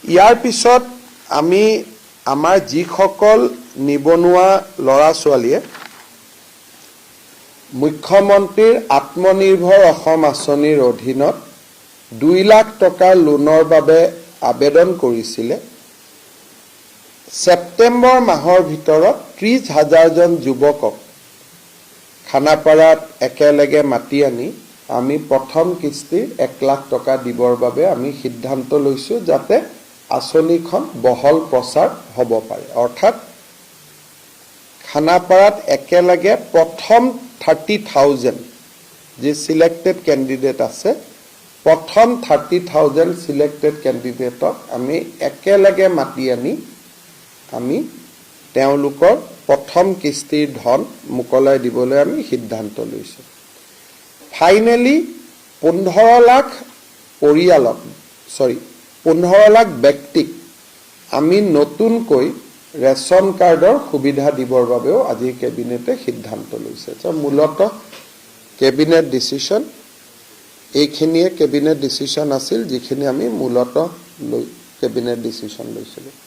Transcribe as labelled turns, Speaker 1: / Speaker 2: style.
Speaker 1: ইয়াৰ পিছত আমি আমাৰ যিসকল নিবনুৱা ল'ৰা ছোৱালীয়ে মুখ্যমন্ত্ৰীৰ আত্মনিৰ্ভৰ অসম আঁচনিৰ অধীনত 2 লাখ টকাৰ লোনৰ বাবে আবেদন কৰিছিলে সেপ্টেম্বৰ মাহৰ ভিতৰত 30,000 জন যুৱকক খানাপাৰাত একেলগে মাতি আনি আমি প্ৰথম কিস্তিৰ 1 লাখ টকা দিবৰ বাবে আমি সিদ্ধান্ত লৈছো যাতে আঁচনিখন বহল প্ৰচাৰ হ'ব পাৰে অৰ্থাৎ খানাপাৰাত একেলগে প্ৰথম 30,000 যে সিলেক্টেড ক্যান্ডিডেট আছে প্ৰথম 30,000 সিলেক্টেড ক্যান্ডিডেটক আমি একেলগে মাতি আনি আমি তেওঁলোকৰ প্ৰথম কিস্তিৰ ধন মুকলাই দিবলৈ আমি সিদ্ধান্ত লৈছো ফাইনালি 15 লাখ পৰিয়ালক 15 লাখ ব্যক্তিক আমি নতুনকৈ ৰেশন কাৰ্ডৰ সুবিধা দিবৰ বাবেও আজি কেবিনেটে সিদ্ধান্ত লৈছে মূলতঃ কেবিনেট ডিসিশন এইখিনিয়ে কেবিনেট ডিসিশন আছিল যিখিনি আমি মূলতঃ কেবিনেট ডিসিশন লৈছিলো